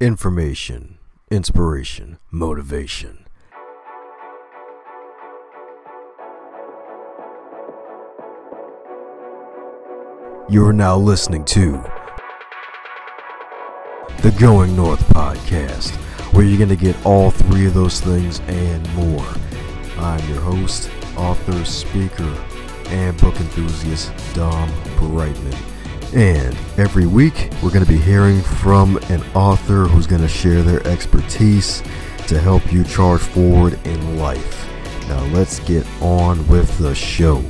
Information, inspiration, motivation. You're now listening to the Going North podcast, where you're going to get all three of those things and more. I'm your host, author, speaker, and book enthusiast, Dom Brightman. And every week, we're going to be hearing from an author who's going to share their expertise to help you charge forward in life. Now let's get on with the show.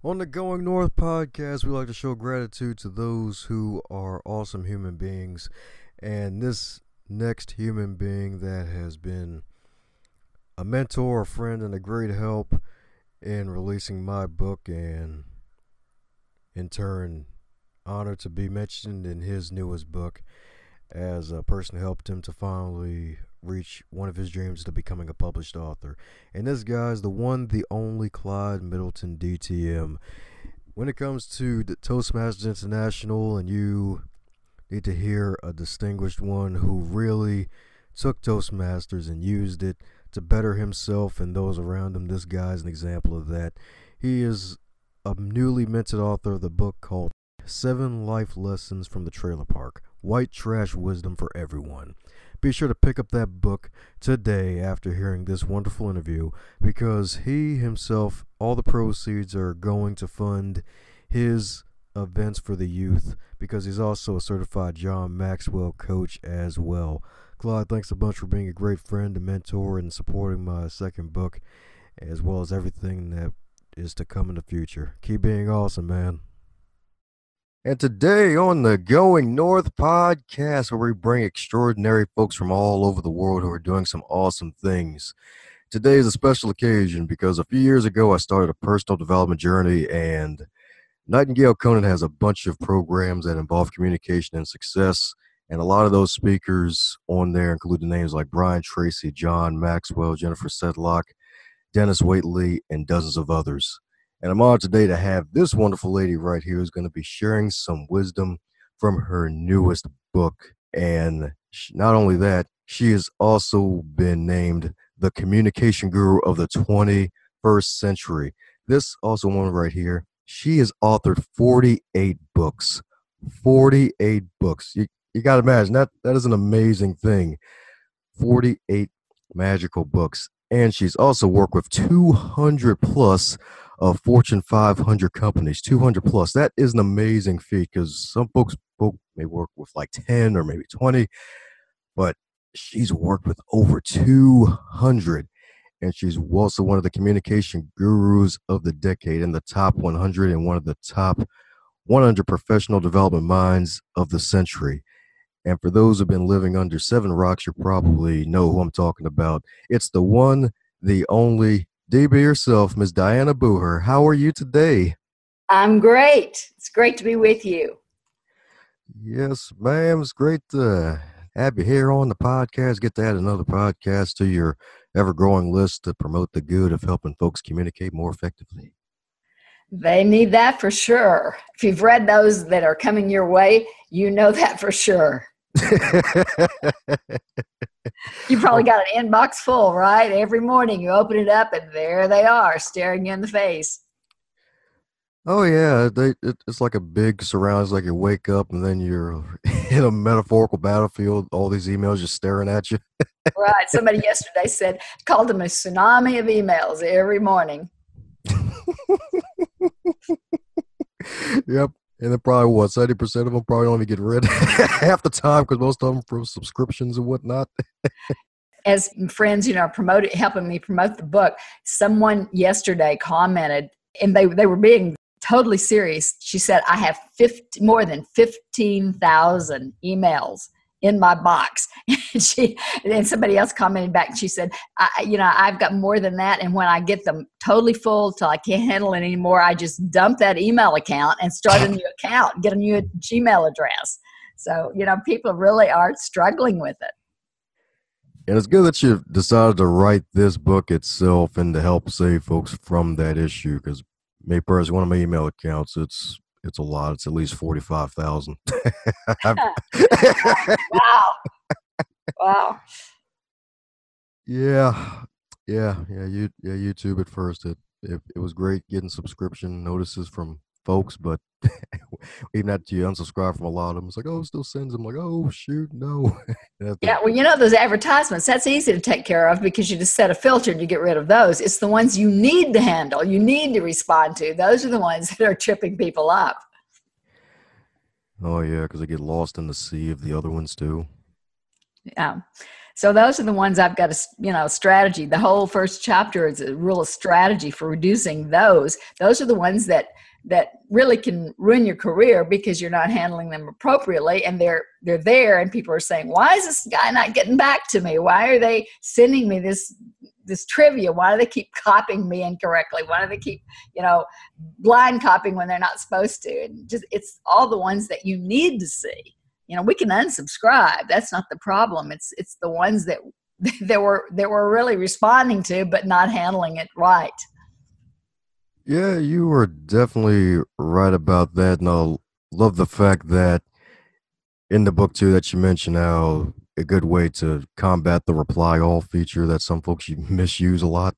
On the Going North podcast, we like to show gratitude to those who are awesome human beings. And this next human being that has been a mentor, a friend, and a great help in releasing my book, and in turn, honored to be mentioned in his newest book as a person who helped him to finally reach one of his dreams to becoming a published author. And this guy's the one, the only Clyde Middleton, DTM. When it comes to the Toastmasters International, and you need to hear a distinguished one who really took Toastmasters and used it to better himself and those around him, this guy's an example of that. He is a newly minted author of the book called 7 Life Lessons from the Trailer Park, White Trash Wisdom for Everyone. Be sure to pick up that book today after hearing this wonderful interview, because he himself, all the proceeds are going to fund his events for the youth, because he's also a certified John Maxwell coach as well. Clyde, thanks a bunch for being a great friend and mentor and supporting my second book, as well as everything that is to come in the future. Keep being awesome, man. And today on the Going North podcast, where we bring extraordinary folks from all over the world who are doing some awesome things. Today is a special occasion because a few years ago I started a personal development journey, and Nightingale Conant has a bunch of programs that involve communication and success. And a lot of those speakers on there include the names like Brian Tracy, John Maxwell, Jennifer Sedlock, Dennis Waitley, and dozens of others. And I'm honored today to have this wonderful lady right here who's going to be sharing some wisdom from her newest book. And not only that, she has also been named the communication guru of the 21st century. This also one right here, she has authored 48 books. 48 books. You got to imagine, that is an amazing thing. 48 magical books. And she's also worked with 200 plus of Fortune 500 companies, 200 plus. That is an amazing feat, because some folks may work with like 10 or maybe 20, but she's worked with over 200. And she's also one of the communication gurus of the decade, in the top 100 and one of the top 100 professional development minds of the century. And for those who've been living under 7 rocks, you probably know who I'm talking about. It's the one, the only, DB herself, Ms. Dianna Booher. How are you today? I'm great. It's great to be with you. Yes, ma'am. It's great to have you here on the podcast. Get to add another podcast to your ever-growing list to promote the good of helping folks communicate more effectively. They need that for sure. If you've read those that are coming your way, you know that for sure. You probably got an inbox full, right? Every morning you open it up and there they are, staring you in the face. Oh, yeah. It's like a big surround. It's like you wake up and then you're in a metaphorical battlefield. All these emails just staring at you. Right. Somebody yesterday called them a tsunami of emails every morning. Yep. And then probably 70% of them probably don't even get read half the time, because most of them for subscriptions and whatnot. As friends, helping me promote the book, someone yesterday commented, and they were being totally serious. She said, I have more than 15,000 emails in my box. And somebody else commented back and she said, I've got more than that. And when I get them totally full till I can't handle it anymore, I just dump that email account and start a new account, get a new Gmail address. So, people really are struggling with it. And it's good that you decided to write this book itself and to help save folks from that issue. Because me personally, one of my email accounts, it's a lot. It's at least 45,000. Wow. Wow. Yeah. YouTube at first, it was great getting subscription notices from folks, but even after you unsubscribe from a lot of them, it's like, oh, it still sends them. Like, oh shoot, no. Yeah, well, those advertisements, that's easy to take care of because you just set a filter to get rid of those. It's the ones you need to handle, you need to respond to. Those are the ones that are tripping people up. Oh yeah, because they get lost in the sea of the other ones too. Yeah. So those are the ones I've got a strategy. The whole first chapter is a real strategy for reducing those. Those are the ones that really can ruin your career because you're not handling them appropriately, and they're there, and people are saying, why is this guy not getting back to me? Why are they sending me this trivia? Why do they keep copying me incorrectly? Why do they keep, blind copying when they're not supposed to? And it's all the ones that you need to see. We can unsubscribe. That's not the problem. It's the ones that we're really responding to, but not handling it right. Yeah, you were definitely right about that. And I love the fact that in the book too that you mentioned how a good way to combat the reply all feature that some folks misuse a lot.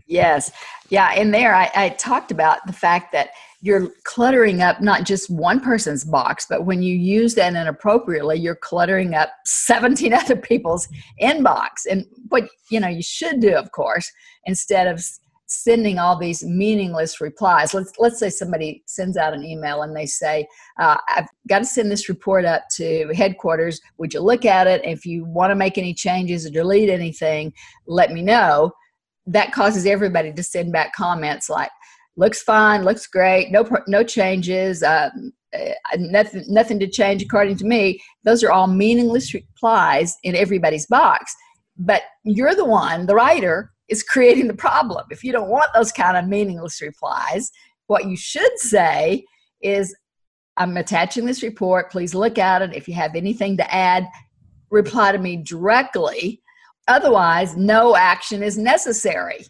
Yes. Yeah. In there, I talked about the fact that you're cluttering up not just one person's box, but when you use that inappropriately, you're cluttering up 17 other people's inbox. And what you should do, of course, instead of sending all these meaningless replies. Let's say somebody sends out an email and they say, I've got to send this report up to headquarters. Would you look at it? If you want to make any changes or delete anything, let me know. That causes everybody to send back comments like, looks fine, looks great, no changes, nothing to change according to me. Those are all meaningless replies in everybody's box. But you're the one, the writer, is creating the problem. If you don't want those kind of meaningless replies, what you should say is, I'm attaching this report. Please look at it. If you have anything to add, reply to me directly. Otherwise, no action is necessary.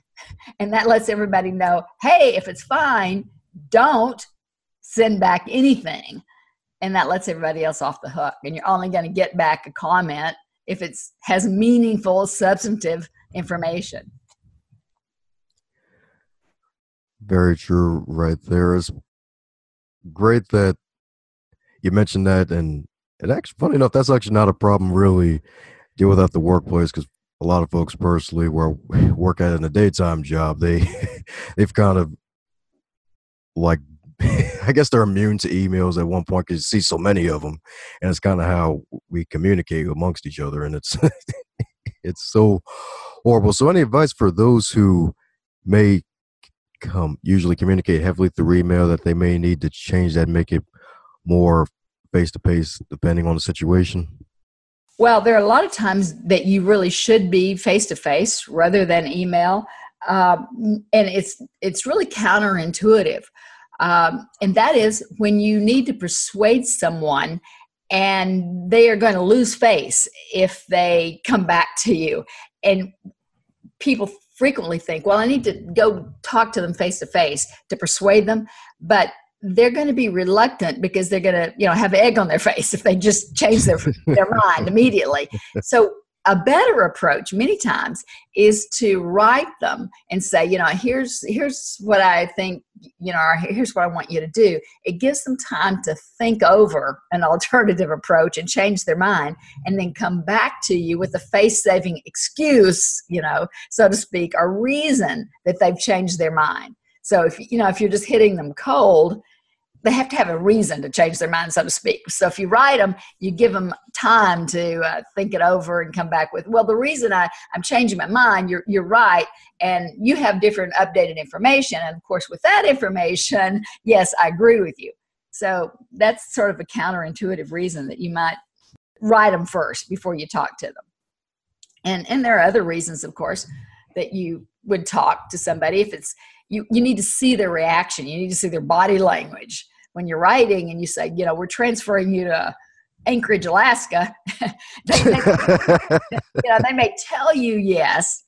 And that lets everybody know, hey, if it's fine, don't send back anything. And that lets everybody else off the hook. And you're only going to get back a comment if it has meaningful, substantive information. Very true right there. It's great that you mentioned that. And actually, funny enough, that's actually not a problem really deal with at the workplace, because a lot of folks personally work at in a daytime job, they've kind of like, I guess they're immune to emails at one point because you see so many of them, and it's kind of how we communicate amongst each other, and it's it's so horrible. So any advice for those who may usually communicate heavily through email that they may need to change that, make it more face-to-face depending on the situation? Well, there are a lot of times that you really should be face-to-face rather than email. And it's really counterintuitive. And that is when you need to persuade someone and they are going to lose face if they come back to you. And people frequently think, well, I need to go talk to them face-to-face to persuade them. But they're going to be reluctant because they're going to, have egg on their face if they just change their mind immediately. So a better approach many times is to write them and say, here's what I think, or here's what I want you to do. It gives them time to think over an alternative approach and change their mind, and then come back to you with a face-saving excuse, so to speak, a reason that they've changed their mind. So if you're just hitting them cold, they have to have a reason to change their mind, so to speak. So if you write them, you give them time to think it over and come back with, well, the reason I'm changing my mind, you're right, and you have different updated information. And of course, with that information, yes, I agree with you. So that's sort of a counterintuitive reason that you might write them first before you talk to them. And there are other reasons, of course, that you would talk to somebody. If it's, you need to see their reaction. You need to see their body language. When you're writing and you say, we're transferring you to Anchorage, Alaska, they may tell you yes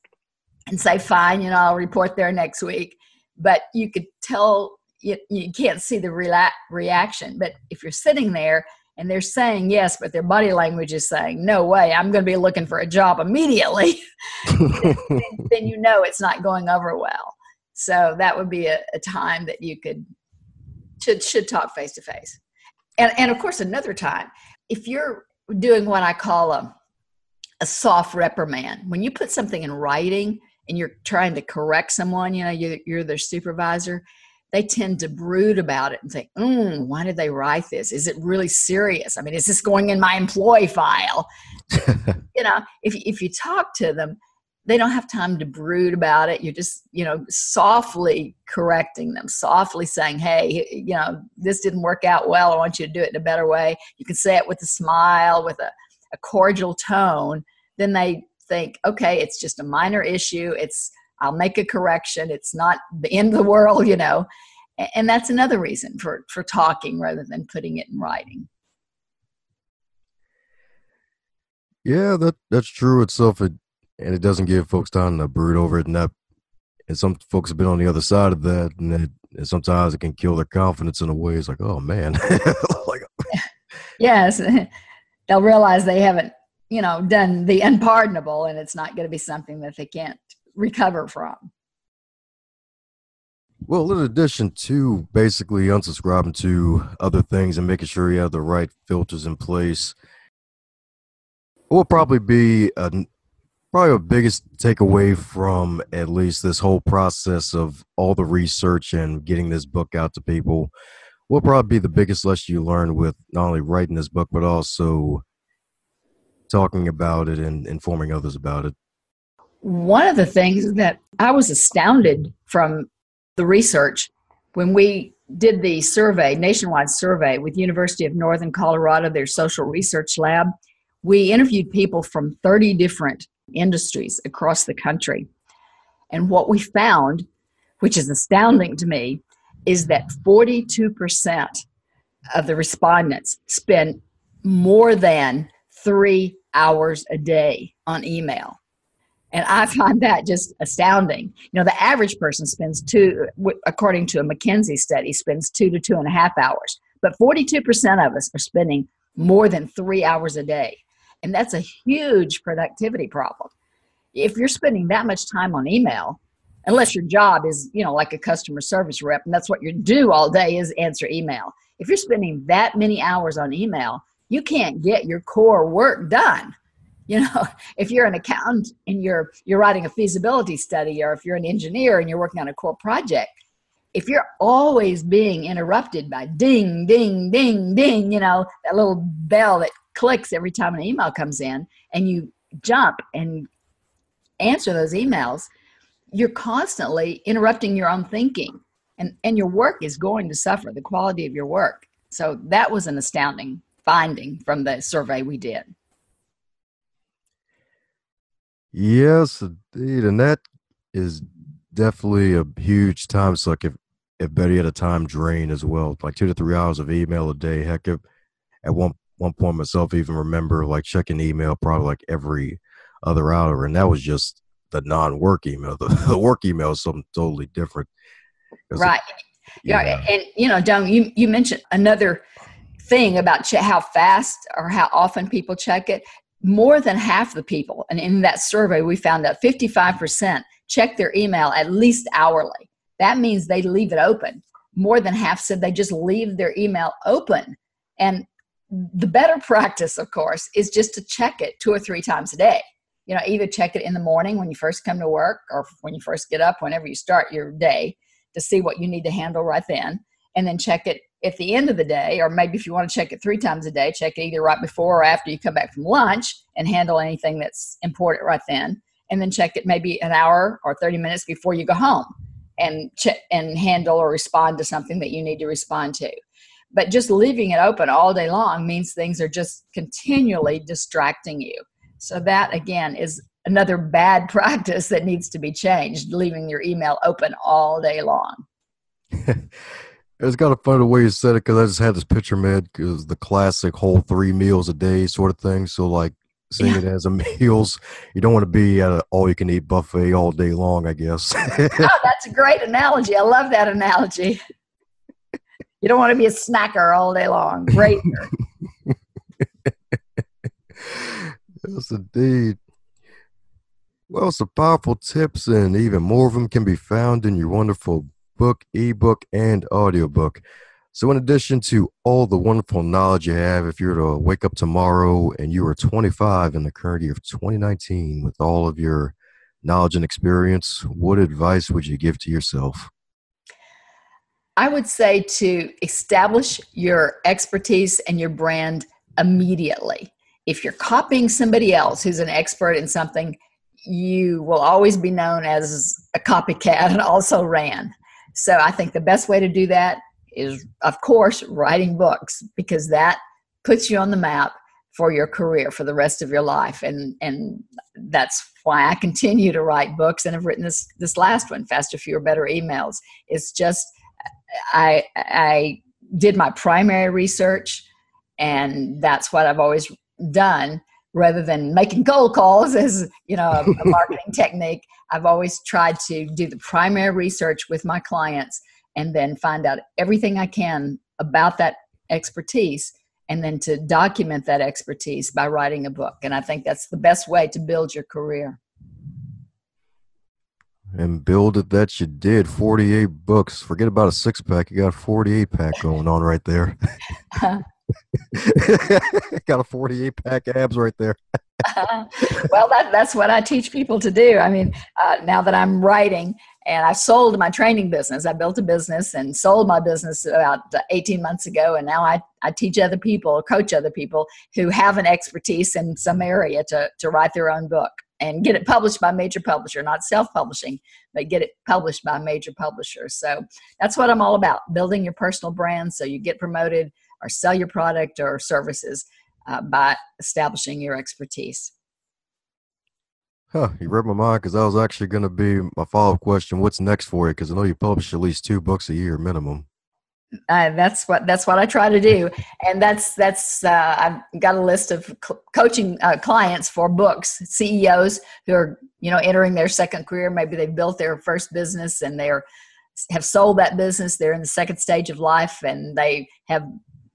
and say, fine, I'll report there next week. But you could tell, you can't see the reaction. But if you're sitting there and they're saying yes, but their body language is saying, no way, I'm going to be looking for a job immediately, then it's not going over well. So that would be a time that you should talk face to face. And of course, another time, if you're doing what I call a soft reprimand, when you put something in writing and you're trying to correct someone, you're their supervisor, they tend to brood about it and think, why did they write this? Is it really serious? I mean, is this going in my employee file? If you talk to them, they don't have time to brood about it. You're just, softly correcting them, softly saying, hey, this didn't work out well. I want you to do it in a better way. You can say it with a smile, with a cordial tone. Then they think, okay, it's just a minor issue. I'll make a correction. It's not the end of the world, And that's another reason for talking rather than putting it in writing. Yeah, that's true itself. And it doesn't give folks time to brood over it. And some folks have been on the other side of that. And sometimes it can kill their confidence in a way. It's like, oh, man. Yes. They'll realize they haven't, done the unpardonable, and it's not going to be something that they can't recover from. Well, in addition to basically unsubscribing to other things and making sure you have the right filters in place, what will probably be probably the biggest takeaway from at least this whole process of all the research and getting this book out to people? What will probably be the biggest lesson you learned with not only writing this book, but also talking about it and informing others about it? One of the things that I was astounded from the research when we did the survey, nationwide survey with University of Northern Colorado, their social research lab, we interviewed people from 30 different industries across the country. And what we found, which is astounding to me, is that 42% of the respondents spend more than 3 hours a day on email. And I find that just astounding. The average person spends according to a McKinsey study, spends 2 to 2.5 hours. But 42% of us are spending more than 3 hours a day. And that's a huge productivity problem. If you're spending that much time on email, unless your job is, like a customer service rep, and that's what you do all day is answer email. If you're spending that many hours on email, you can't get your core work done. If you're an accountant and you're writing a feasibility study, or if you're an engineer and you're working on a core project, if you're always being interrupted by ding, ding, ding, ding, that little bell that clicks every time an email comes in, and you jump and answer those emails, you're constantly interrupting your own thinking, and your work is going to suffer, the quality of your work. So that was an astounding finding from the survey we did. Yes, indeed. And that is definitely a huge time suck, if better yet, a time drain as well. Like 2 to 3 hours of email a day. Heck, at one point myself even remember like checking email probably like every other hour, and that was just the non-work email. The work email is something totally different. Right. And Don, you mentioned another thing about how fast or how often people check it. More than half the people, and in that survey we found that 55% check their email at least hourly. That means they leave it open. More than half said they just leave their email open. And the better practice, of course, is just to check it 2 or 3 times a day. Either check it in the morning when you first come to work, or when you first get up, whenever you start your day, to see what you need to handle right then. And then check it at the end of the day, or maybe if you want to check it 3 times a day, check it either right before or after you come back from lunch and handle anything that's important right then. And then check it maybe an hour or 30 minutes before you go home and check and handle or respond to something that you need to respond to. But just leaving it open all day long means things are just continually distracting you. So that, again, is another bad practice that needs to be changed, leaving your email open all day long. It's kind of funny the way you said it, because I just had this picture, man, because the classic whole 3 meals a day sort of thing. So, like, seeing it as a meals, you don't want to be at an all-you-can-eat buffet all day long, I guess. Oh, that's a great analogy. I love that analogy. You don't want to be a snacker all day long. Great. Yes, indeed. Well, some powerful tips, and even more of them can be found in your wonderful book, ebook, and audiobook. So, in addition to all the wonderful knowledge you have, if you were to wake up tomorrow and you were 25 in the current year of 2019 with all of your knowledge and experience, what advice would you give to yourself? I would say to establish your expertise and your brand immediately. If you're copying somebody else who's an expert in something, you will always be known as a copycat and also ran. So I think the best way to do that is, of course, writing books, because that puts you on the map for your career for the rest of your life. And that's why I continue to write books, and have written this last one, Faster, Fewer, Better Emails. It's just, I did my primary research, and that's what I've always done, rather than making cold calls as a marketing technique. I've always tried to do the primary research with my clients, and then find out everything I can about that expertise, and then to document that expertise by writing a book. And I think that's the best way to build your career. And build it that you did. 48 books. Forget about a six-pack. You got a 48-pack going on right there. Got a 48-pack abs right there. Well, that's what I teach people to do. I mean, now that I'm writing, and I sold my training business, I built a business and sold my business about 18 months ago. And now I teach other people, coach other people who have an expertise in some area to write their own book and get it published by a major publisher, not self-publishing, but get it published by a major publisher. So that's what I'm all about, building your personal brand so you get promoted or sell your product or services by establishing your expertise. You read my mind, because that was actually going to be my follow-up question. What's next for you? Because I know you publish at least 2 books a year minimum. That's what I try to do, and that's I've got a list of coaching clients for books, CEOs who are entering their second career. Maybe they've built their first business and have sold that business. They're in the second stage of life, and they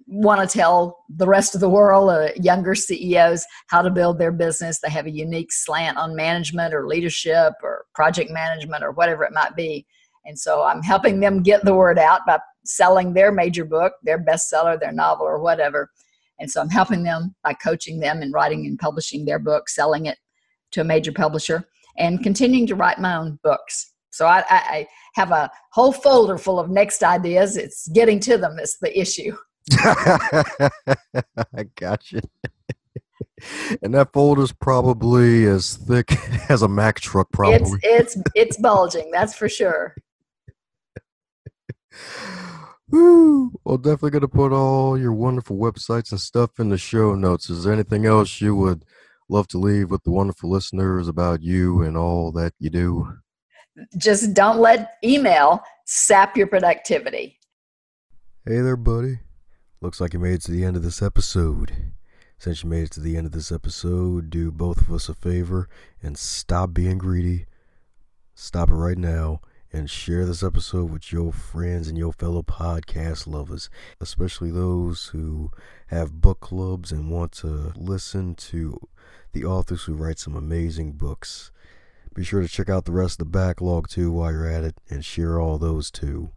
want to tell the rest of the world, younger CEOs, how to build their business. They have a unique slant on management or leadership or project management or whatever it might be. And so I'm helping them get the word out by selling their major book, their bestseller, their novel, or whatever. And so I'm helping them by coaching them and writing and publishing their book, selling it to a major publisher, and continuing to write my own books. So I have a whole folder full of next ideas. It's getting to them that's the issue. I got you. And that folder's probably as thick as a Mack truck, probably. It's bulging, that's for sure. Woo. Well, definitely going to put all your wonderful websites and stuff in the show notes. Is there anything else you would love to leave with the wonderful listeners about you and all that you do? Just don't let email sap your productivity. Hey there, buddy. Looks like you made it to the end of this episode. Since you made it to the end of this episode, do both of us a favor and stop being greedy. Stop it right now and share this episode with your friends and your fellow podcast lovers, especially those who have book clubs and want to listen to the authors who write some amazing books. Be sure to check out the rest of the backlog too while you're at it, and share all those too.